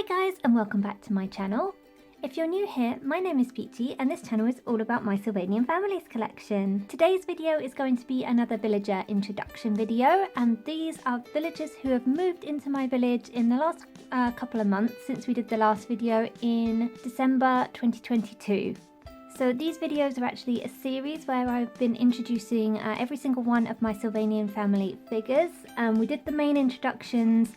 Hi guys, and welcome back to my channel. If you're new here, my name is Peachy and this channel is all about my Sylvanian Families collection. Today's video is going to be another villager introduction video, and these are villagers who have moved into my village in the last couple of months since we did the last video in December 2022. So these videos are actually a series where I've been introducing every single one of my Sylvanian family figures. We did the main introductions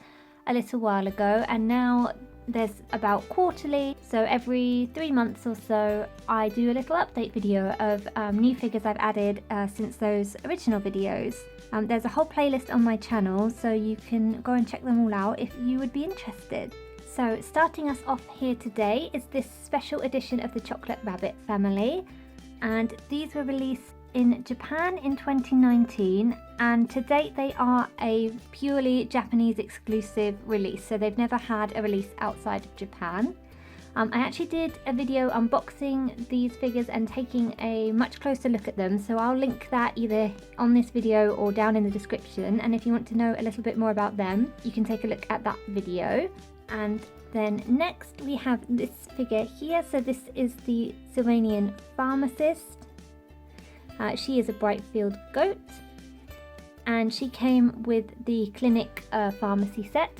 a little while ago, and now there's about quarterly, so every 3 months or so I do a little update video of new figures I've added since those original videos. There's a whole playlist on my channel, so you can go and check them all out if you would be interested. So starting us off here today is this special edition of the Chocolate Rabbit family, and these were released in Japan in 2019, and to date they are a purely Japanese exclusive release, so they've never had a release outside of Japan. I actually did a video unboxing these figures and taking a much closer look at them, so I'll link that either on this video or down in the description, and if you want to know a little bit more about them, you can take a look at that video. And then next we have this figure here, so this is the Sylvanian Pharmacist. She is a Brightfield goat, and she came with the clinic pharmacy set.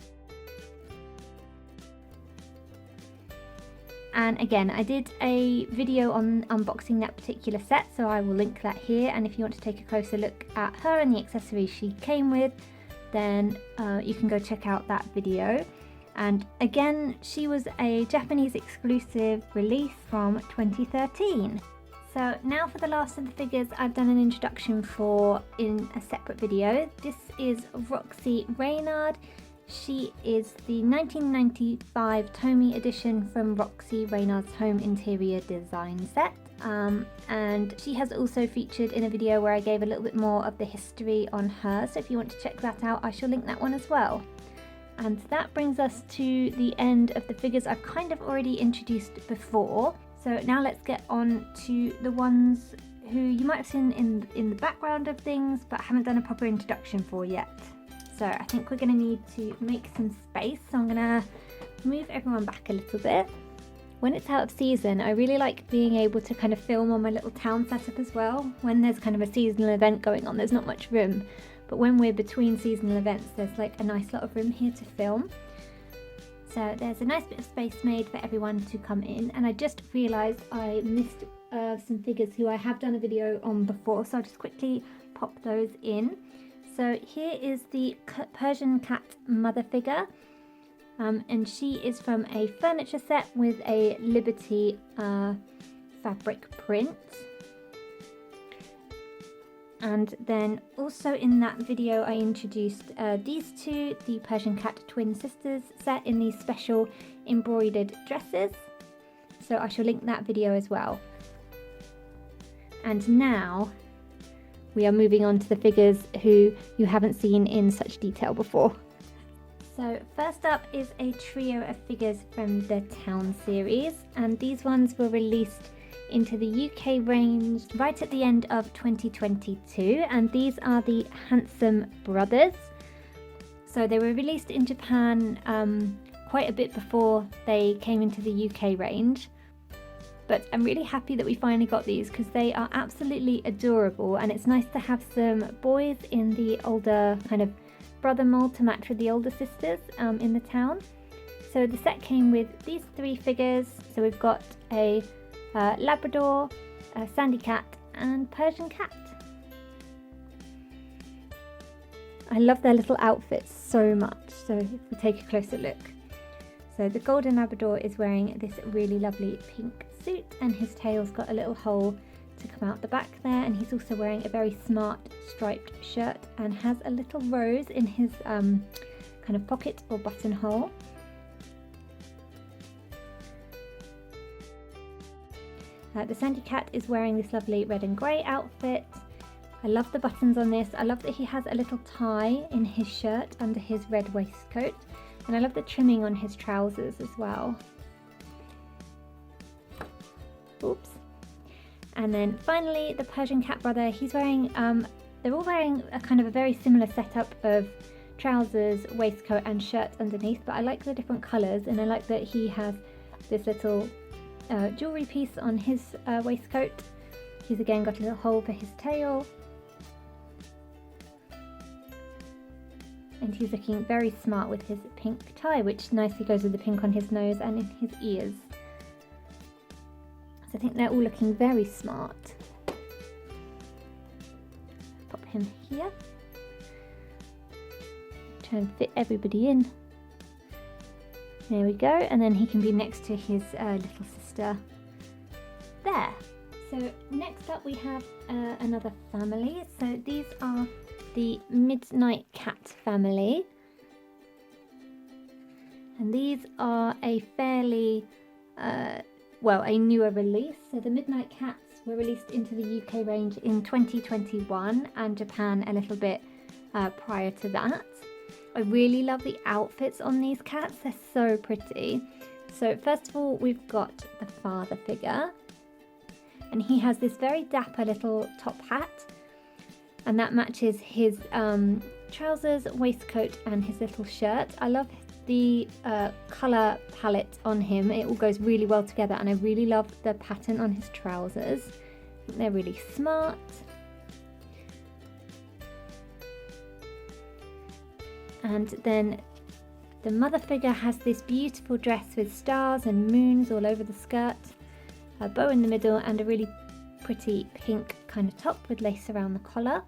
And again, I did a video on unboxing that particular set, so I will link that here, and if you want to take a closer look at her and the accessories she came with, then you can go check out that video. And again, she was a Japanese exclusive release from 2013. So now for the last of the figures I've done an introduction for in a separate video. This is Roxy Reynard. She is the 1995 Tomy edition from Roxy Reynard's Home Interior Design set. And she has also featured in a video where I gave a little bit more of the history on her. So if you want to check that out, I shall link that one as well. And that brings us to the end of the figures I've kind of already introduced before. So now let's get on to the ones who you might have seen in the background of things, but haven't done a proper introduction for yet. So I think we're going to need to make some space. So I'm going to move everyone back a little bit. When it's out of season, I really like being able to kind of film on my little town setup as well. When there's kind of a seasonal event going on, there's not much room. But when we're between seasonal events, there's like a nice lot of room here to film. So there's a nice bit of space made for everyone to come in, and I just realised I missed some figures who I have done a video on before, so I'll just quickly pop those in. So here is the Persian cat mother figure, and she is from a furniture set with a Liberty fabric print. And then also in that video I introduced these two, the Persian Cat Twin Sisters set in these special embroidered dresses. So I shall link that video as well. And now we are moving on to the figures who you haven't seen in such detail before. So first up is a trio of figures from the Town series, and these ones were released into the UK range right at the end of 2022, and these are the Handsome Brothers. So they were released in Japan quite a bit before they came into the UK range, but I'm really happy that we finally got these because they are absolutely adorable, and it's nice to have some boys in the older kind of brother mold to match with the older sisters in the town. So the set came with these 3 figures. So we've got a Labrador, a Sandy Cat, and Persian Cat. I love their little outfits so much, so if we take a closer look. So the Golden Labrador is wearing this really lovely pink suit, and his tail's got a little hole to come out the back there, and he's also wearing a very smart striped shirt and has a little rose in his kind of pocket or buttonhole. The Sandy Cat is wearing this lovely red and grey outfit. I love the buttons on this. I love that he has a little tie in his shirt under his red waistcoat, and I love the trimming on his trousers as well. Oops. And then finally the Persian Cat brother, he's wearing, they're all wearing a kind of a very similar setup of trousers, waistcoat and shirt underneath, but I like the different colours, and I like that he has this little jewellery piece on his waistcoat. He's again got a little hole for his tail, and he's looking very smart with his pink tie, which nicely goes with the pink on his nose and in his ears. So I think they're all looking very smart. Pop him here. Try and fit everybody in. There we go, and then he can be next to his little sister there. So next up we have another family. So these are the Midnight Cat family, and these are a fairly a newer release. So the Midnight Cats were released into the UK range in 2021 and Japan a little bit prior to that. I really love the outfits on these cats, they're so pretty. So first of all, we've got the father figure, and he has this very dapper little top hat, and that matches his trousers, waistcoat and his little shirt. I love the colour palette on him, it all goes really well together, and I really love the pattern on his trousers. I think they're really smart. And then the mother figure has this beautiful dress with stars and moons all over the skirt, a bow in the middle and a really pretty pink kind of top with lace around the collar.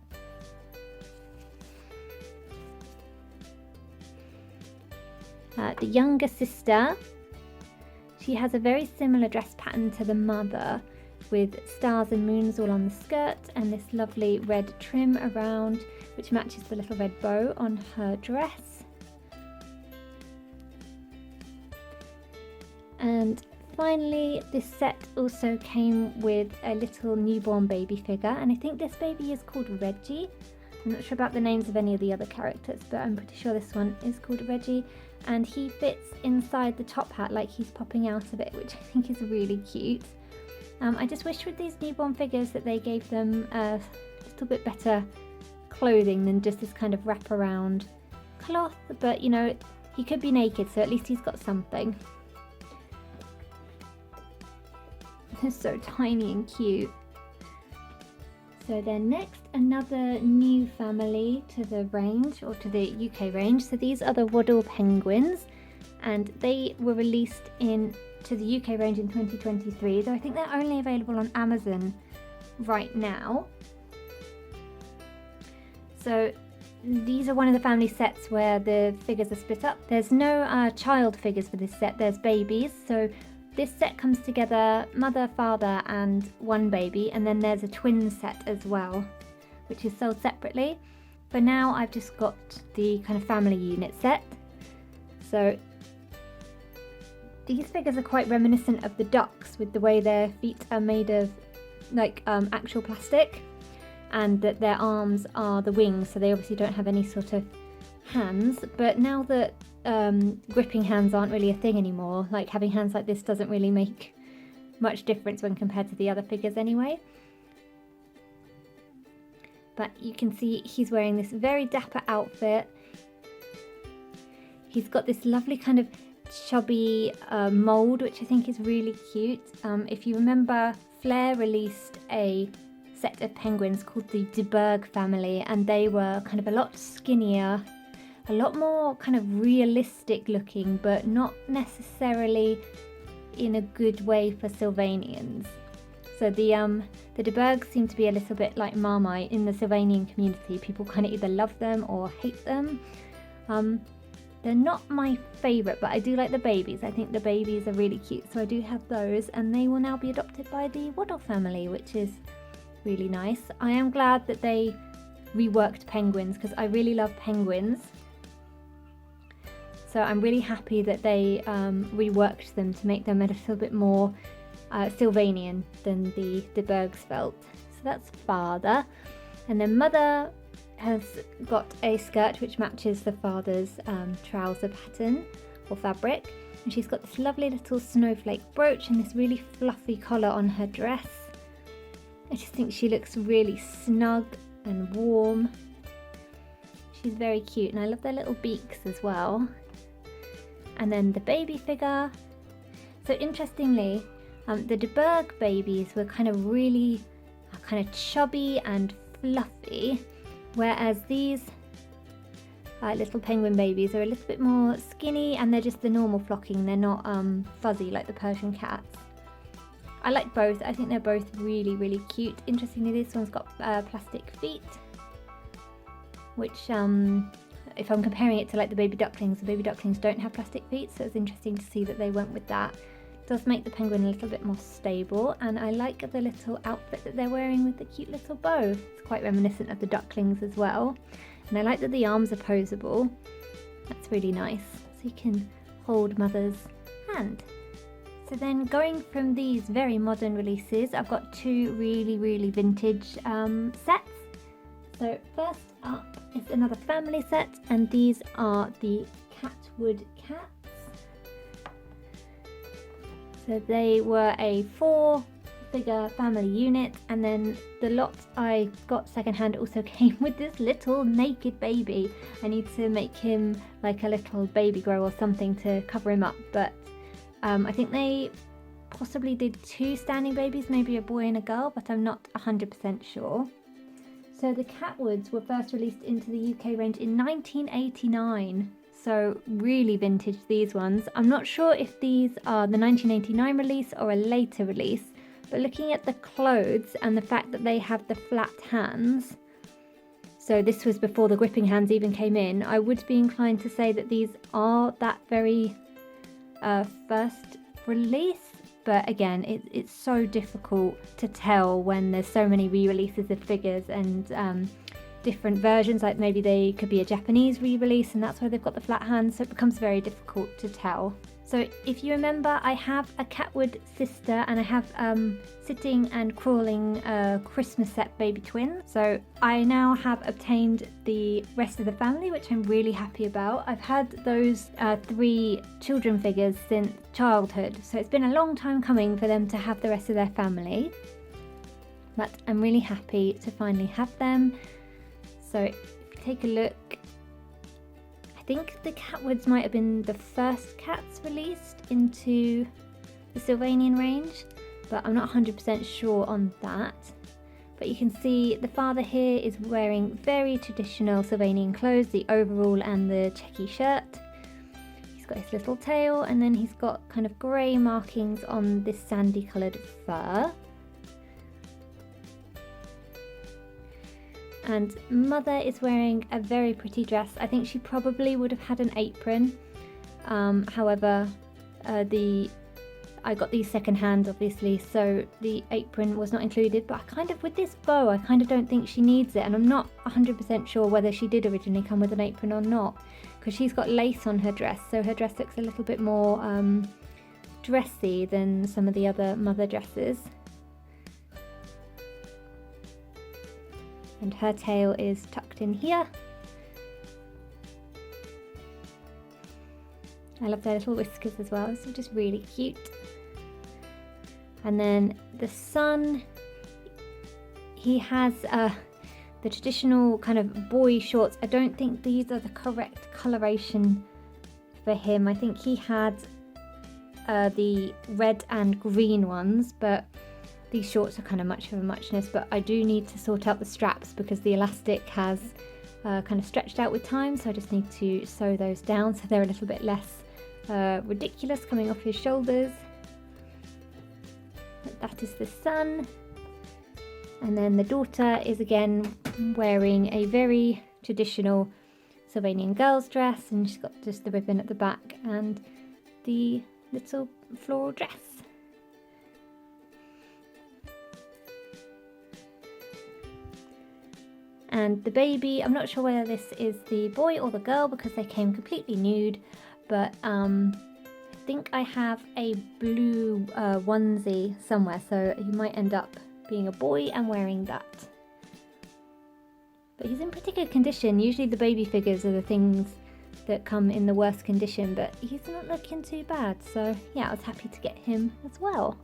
The younger sister, she has a very similar dress pattern to the mother, with stars and moons all on the skirt and this lovely red trim around, which matches the little red bow on her dress. And finally, this set also came with a little newborn baby figure, and I think this baby is called Reggie. I'm not sure about the names of any of the other characters, but I'm pretty sure this one is called Reggie, and he fits inside the top hat like he's popping out of it, which I think is really cute. I just wish with these newborn figures that they gave them a little bit better clothing than just this kind of wraparound cloth, but you know, he could be naked, so at least he's got something. They're so tiny and cute. So then next, another new family to the range, or to the UK range. So these are the Waddle Penguins, and they were released to the UK range in 2023, though I think they're only available on Amazon right now. So these are one of the family sets where the figures are split up. There's no child figures for this set, there's babies. So this set comes together, mother, father and one baby, and then there's a twin set as well, which is sold separately. For now, I've just got the kind of family unit set. So these figures are quite reminiscent of the ducks, with the way their feet are made of like actual plastic, and that their arms are the wings, so they obviously don't have any sort of hands. But now that gripping hands aren't really a thing anymore, like having hands like this doesn't really make much difference when compared to the other figures anyway. But you can see he's wearing this very dapper outfit. He's got this lovely kind of chubby mould, which I think is really cute. If you remember, Flair released a set of penguins called the De Burgh family, and they were kind of a lot skinnier, a lot more kind of realistic looking, but not necessarily in a good way for Sylvanians. So the De Burghs seem to be a little bit like Marmite in the Sylvanian community. People kind of either love them or hate them. They're not my favourite, but I do like the babies. I think the babies are really cute, so I do have those, and they will now be adopted by the Waddle family, which is really nice. I am glad that they reworked penguins, because I really love penguins. So I'm really happy that they reworked them to make them a little bit more Sylvanian than the De Burghs felt. So that's father. And then mother has got a skirt which matches the father's trouser pattern or fabric. And she's got this lovely little snowflake brooch and this really fluffy collar on her dress. I just think she looks really snug and warm. she's very cute, and I love their little beaks as well. And then the baby figure. So interestingly, the De Burgh babies were kind of really kind of chubby and fluffy, whereas these little penguin babies are a little bit more skinny, and they're just the normal flocking. They're not fuzzy like the Persian cats. I like both. I think they're both really, really cute. Interestingly, this one's got plastic feet, which if I'm comparing it to like the baby ducklings don't have plastic feet, so it's interesting to see that they went with that. It does make the penguin a little bit more stable, and I like the little outfit that they're wearing with the cute little bow. It's quite reminiscent of the ducklings as well. And I like that the arms are posable. That's really nice. So you can hold mother's hand. So then going from these very modern releases, I've got two really, really vintage sets. So first up is another family set, and these are the Catwood cats. So they were a 4-figure family unit, and then the lot I got secondhand also came with this little naked baby. I need to make him like a little baby grow or something to cover him up, but I think they possibly did 2 standing babies, maybe a boy and a girl, but I'm not 100% sure. So the Catwoods were first released into the UK range in 1989. So really vintage, these ones. I'm not sure if these are the 1989 release or a later release, but looking at the clothes and the fact that they have the flat hands, so this was before the gripping hands even came in, I would be inclined to say that these are that very first release. But again, it's so difficult to tell when there's so many re-releases of figures and different versions, like maybe they could be a Japanese re-release and that's why they've got the flat hands, so it becomes very difficult to tell. So if you remember, I have a Catwood sister, and I have Sitting and Crawling Christmas set baby twins. So I now have obtained the rest of the family, which I'm really happy about. I've had those 3 children figures since childhood, so it's been a long time coming for them to have the rest of their family. But I'm really happy to finally have them. So if you take a look, I think the Catwoods might have been the first cats released into the Sylvanian range, but I'm not 100% sure on that. But you can see the father here is wearing very traditional Sylvanian clothes, the overall and the checky shirt. He's got his little tail, and then he's got kind of grey markings on this sandy coloured fur. And mother is wearing a very pretty dress. I think she probably would have had an apron. However, I got these secondhand obviously, so the apron was not included, but with this bow, I kind of don't think she needs it, and I'm not 100% sure whether she did originally come with an apron or not, because she's got lace on her dress, so her dress looks a little bit more dressy than some of the other mother dresses. And her tail is tucked in here. I love their little whiskers as well, it's just really cute. And then the son, he has the traditional kind of boy shorts. I don't think these are the correct coloration for him. I think he had the red and green ones, but these shorts are kind of much of a muchness. But I do need to sort out the straps because the elastic has kind of stretched out with time, so I just need to sew those down so they're a little bit less ridiculous coming off his shoulders. That is the son, and then the daughter is again wearing a very traditional Sylvanian girl's dress, and she's got just the ribbon at the back and the little floral dress. And the baby, I'm not sure whether this is the boy or the girl because they came completely nude, but I think I have a blue onesie somewhere, so he might end up being a boy and wearing that. But he's in pretty good condition. Usually the baby figures are the things that come in the worst condition, but he's not looking too bad, so yeah, I was happy to get him as well.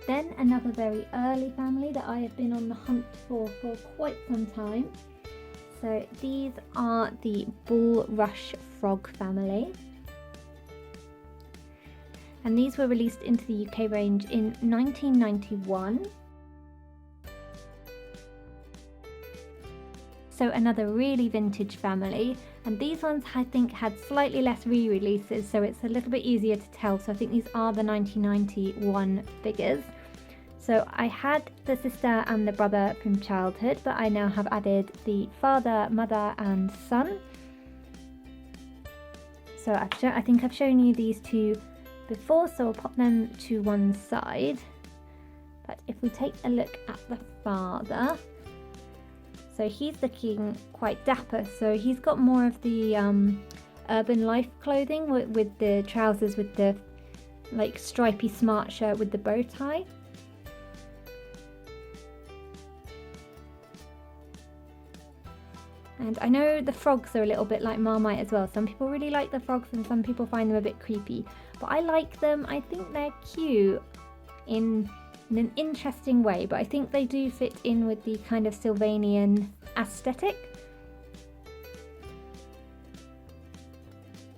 Then another very early family that I have been on the hunt for quite some time So these are the Bulrush Frog family. And these were released into the UK range in 1991. So another really vintage family, and these ones I think had slightly less re-releases, so it's a little bit easier to tell. So I think these are the 1991 figures. So I had the sister and the brother from childhood, but I now have added the father, mother and son. So I think I've shown you these two before, so I'll pop them to one side. But if we take a look at the father, so he's looking quite dapper. So he's got more of the urban life clothing with the trousers with the like stripy smart shirt with the bow tie. And I know the frogs are a little bit like Marmite as well. Some people really like the frogs and some people find them a bit creepy. But I like them. I think they're cute in an interesting way. But I think they do fit in with the kind of Sylvanian aesthetic.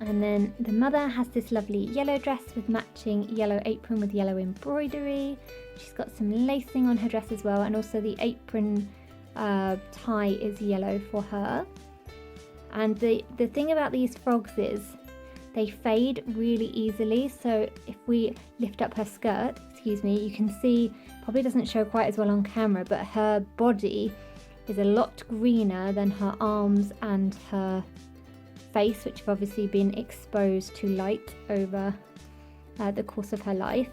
And then the mother has this lovely yellow dress with matching yellow apron with yellow embroidery. She's got some lacing on her dress as well. And also the apron tie is yellow for her. And the thing about these frogs is they fade really easily. So if we lift up her skirt, excuse me, you can see, probably doesn't show quite as well on camera, but her body is a lot greener than her arms and her face, which have obviously been exposed to light over the course of her life.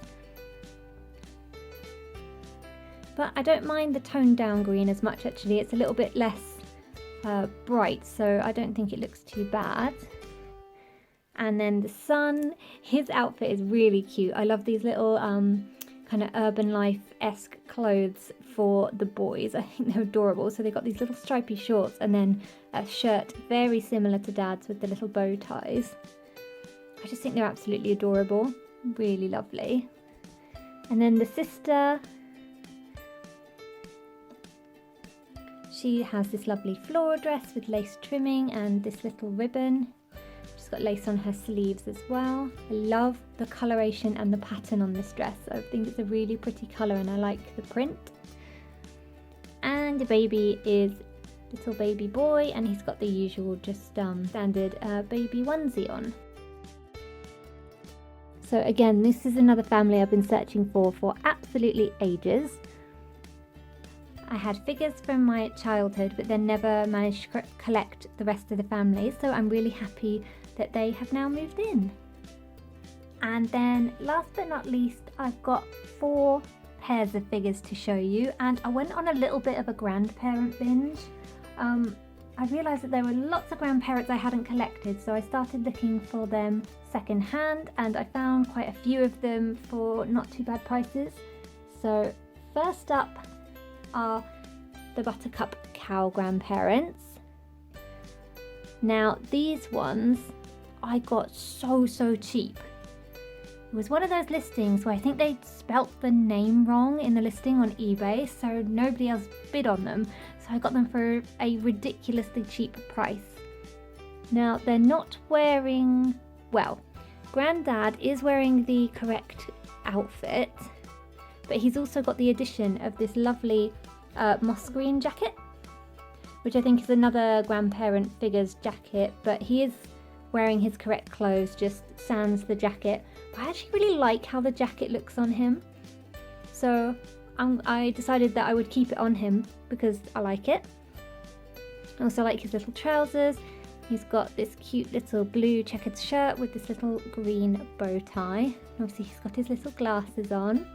But I don't mind the toned down green as much actually. It's a little bit less bright, so I don't think it looks too bad. And then the son, his outfit is really cute. I love these little kind of urban life-esque clothes for the boys. I think they're adorable. So they've got these little stripy shorts and then a shirt very similar to Dad's with the little bow ties. I just think they're absolutely adorable. Really lovely. And then the sister, she has this lovely floral dress with lace trimming and this little ribbon. She's got lace on her sleeves as well. I love the coloration and the pattern on this dress. I think it's a really pretty colour and I like the print. And the baby is little baby boy, and he's got the usual just standard baby onesie on. So again, this is another family I've been searching for absolutely ages. I had figures from my childhood, but then never managed to collect the rest of the family, so I'm really happy that they have now moved in. And then last but not least, I've got 4 pairs of figures to show you, and I went on a little bit of a grandparent binge. I realised that there were lots of grandparents I hadn't collected, so I started looking for them second hand, and I found quite a few of them for not too bad prices. So first up are the Buttercup cow grandparents. Now these ones I got so cheap. It was one of those listings where I think they spelt the name wrong in the listing on eBay, so nobody else bid on them, so I got them for a ridiculously cheap price. Now they're not wearing, well, Granddad is wearing the correct outfit, but he's also got the addition of this lovely moss green jacket, which I think is another grandparent figure's jacket, but he is wearing his correct clothes, just sans the jacket. But I actually really like how the jacket looks on him, so I decided that I would keep it on him because I like it. I also like his little trousers. He's got this cute little blue checkered shirt with this little green bow tie. Obviously he's got his little glasses on.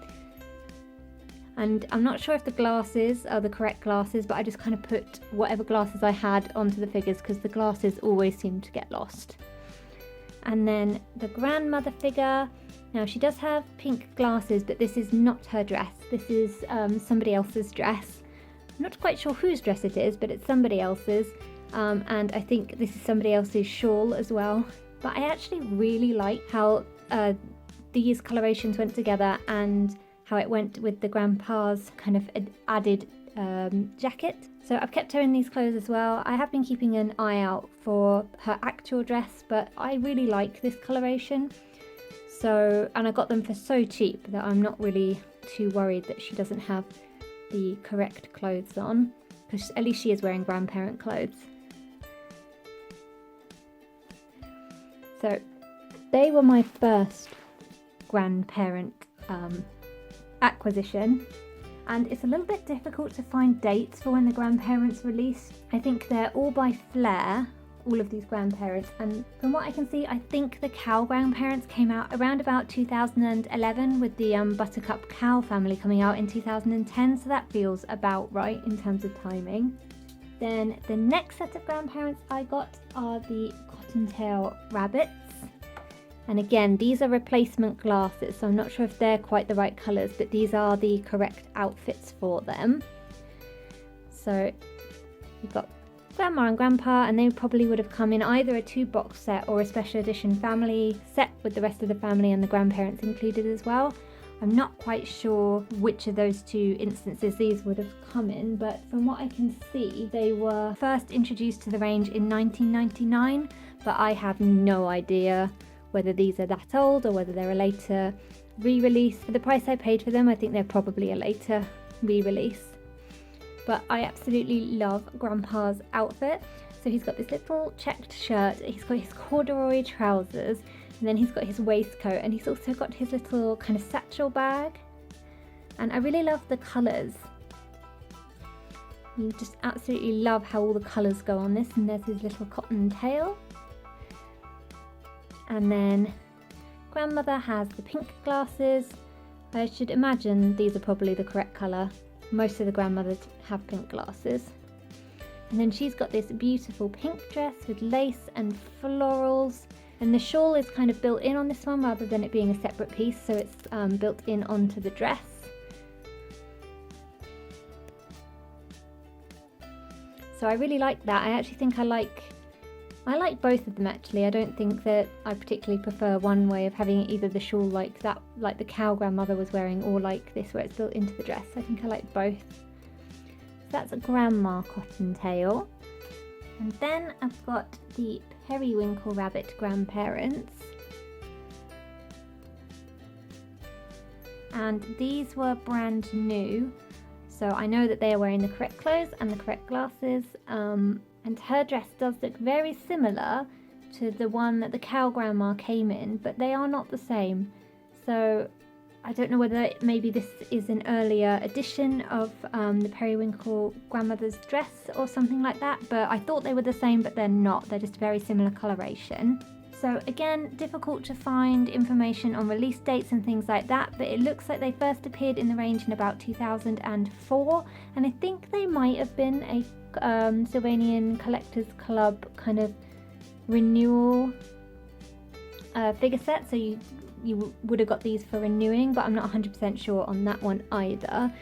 And I'm not sure if the glasses are the correct glasses, but I just kind of put whatever glasses I had onto the figures because the glasses always seem to get lost. And then the grandmother figure, now she does have pink glasses, but this is not her dress. This is somebody else's dress. I'm not quite sure whose dress it is, but it's somebody else's. And I think this is somebody else's shawl as well. But I actually really like how these colorations went together and how it went with the grandpa's kind of added jacket. So I've kept her in these clothes as well. I have been keeping an eye out for her actual dress, but I really like this coloration. So, and I got them for so cheap that I'm not really too worried that she doesn't have the correct clothes on, because at least she is wearing grandparent clothes. So they were my first grandparent acquisition, and it's a little bit difficult to find dates for when the grandparents released. I think they're all by Flair, all of these grandparents, and from what I can see, I think the cow grandparents came out around about 2011, with the Buttercup cow family coming out in 2010, so that feels about right in terms of timing. Then the next set of grandparents I got are the Cottontail rabbits. And again, these are replacement glasses, so I'm not sure if they're quite the right colours, but these are the correct outfits for them. So you've got Grandma and Grandpa, and they probably would have come in either a 2-box set or a special edition family set with the rest of the family and the grandparents included as well. I'm not quite sure which of those two instances these would have come in, but from what I can see, they were first introduced to the range in 1999, but I have no idea whether these are that old or whether they're a later re-release. For the price I paid for them, I think they're probably a later re-release. But I absolutely love Grandpa's outfit. So he's got this little checked shirt, he's got his corduroy trousers, and then he's got his waistcoat, and he's also got his little kind of satchel bag. And I really love the colours. You just absolutely love how all the colours go on this, and there's his little cotton tail. And then Grandmother has the pink glasses. I should imagine these are probably the correct colour. Most of the grandmothers have pink glasses. And then she's got this beautiful pink dress with lace and florals. And the shawl is kind of built in on this one rather than it being a separate piece, so it's built in onto the dress. So I really like that. I actually think I like both of them actually. I don't think that I particularly prefer one way of having either the shawl like that, like the cow grandmother was wearing, or like this where it's built into the dress. I think I like both. So that's a Grandma Cottontail. And then I've got the Periwinkle Rabbit grandparents. And these were brand new. So I know that they are wearing the correct clothes and the correct glasses. And her dress does look very similar to the one that the cow grandma came in, but they are not the same. So I don't know whether maybe this is an earlier edition of the Periwinkle grandmother's dress or something like that, but I thought they were the same, but they're not. They're just very similar coloration. So again, difficult to find information on release dates and things like that, but it looks like they first appeared in the range in about 2004, and I think they might have been a Sylvanian Collectors Club kind of renewal figure set, so you would have got these for renewing, but I'm not 100% sure on that one either.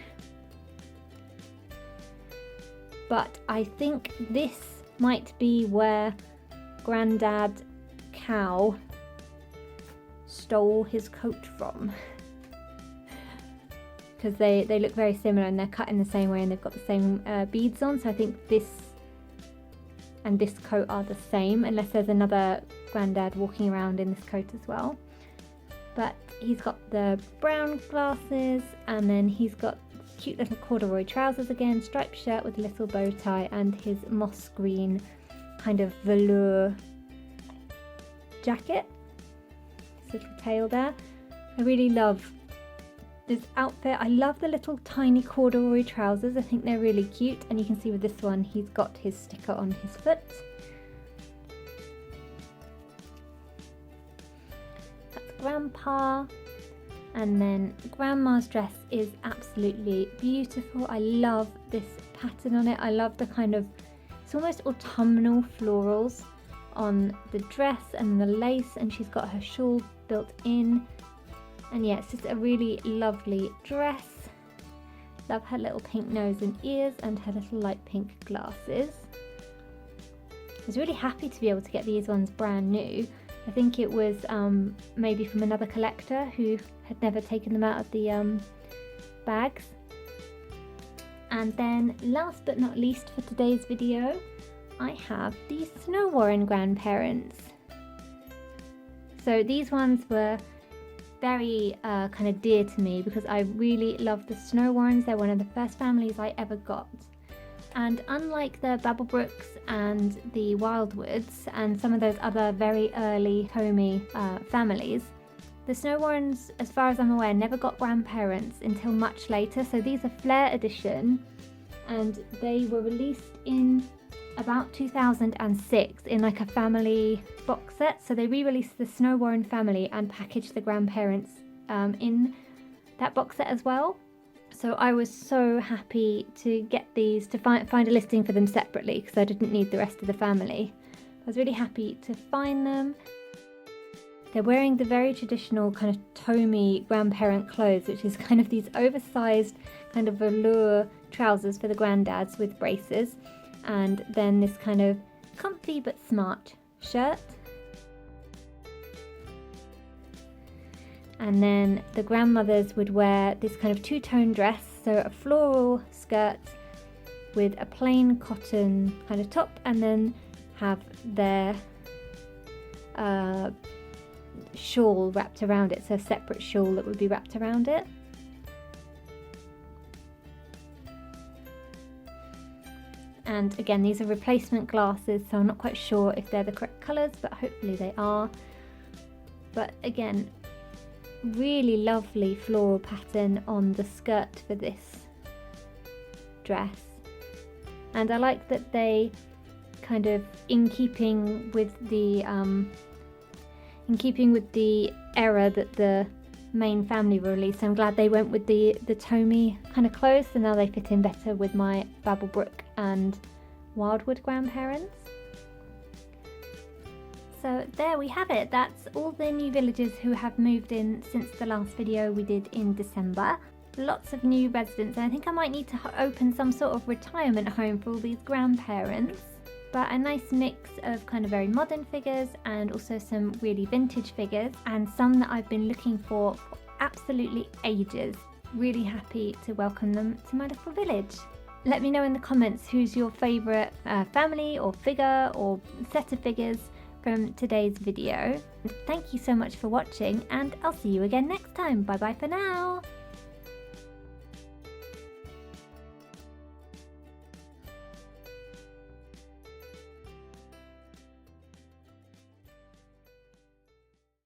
But I think this might be where Grandad Cow stole his coat from, because they look very similar and they're cut in the same way and they've got the same beads on. So I think this and this coat are the same, unless there's another Grandad walking around in this coat as well. But he's got the brown glasses, and then he's got cute little corduroy trousers again, striped shirt with a little bow tie, and his moss green kind of velour jacket. His little tail there. I really love this outfit. I love the little tiny corduroy trousers. I think they're really cute, and you can see with this one he's got his sticker on his foot. That's Grandpa. And then Grandma's dress is absolutely beautiful. I love this pattern on it. I love the kind of, it's almost autumnal florals on the dress and the lace, and she's got her shawl built in. And yeah, it's just a really lovely dress. Love her little pink nose and ears and her little light pink glasses. I was really happy to be able to get these ones brand new. I think it was maybe from another collector who had never taken them out of the bags. And then last but not least for today's video, I have the Snow Warren grandparents. So these ones were very kind of dear to me because I really love the Snow Warrens. They're one of the first families I ever got. And unlike the Babblebrooks and the Wildwoods and some of those other very early Homey families, the Snow Warrens, as far as I'm aware, never got grandparents until much later. So these are Flare edition, and they were released in about 2006 in like a family box set. So they re-released the Snow Warren family and packaged the grandparents in that box set as well. So I was so happy to get these, to find a listing for them separately because I didn't need the rest of the family. I was really happy to find them. They're wearing the very traditional kind of Tommy grandparent clothes, which is kind of these oversized kind of velour trousers for the granddads with braces, and then this kind of comfy but smart shirt. And then the grandmothers would wear this kind of two-tone dress, so a floral skirt with a plain cotton kind of top, and then have their shawl wrapped around it, so a separate shawl that would be wrapped around it. And again, these are replacement glasses, so I'm not quite sure if they're the correct colours, but hopefully they are. But again, really lovely floral pattern on the skirt for this dress. And I like that they kind of in keeping with the era that the main family were released. I'm glad they went with the Tommy kind of clothes, so now they fit in better with my Babblebrook and Wildwood grandparents. So there we have it. That's all the new villagers who have moved in since the last video we did in December. Lots of new residents, and I think I might need to open some sort of retirement home for all these grandparents. But a nice mix of kind of very modern figures and also some really vintage figures, and some that I've been looking for absolutely ages. Really happy to welcome them to my little village. Let me know in the comments who's your favourite family or figure or set of figures from today's video. Thank you so much for watching, and I'll see you again next time. Bye bye for now.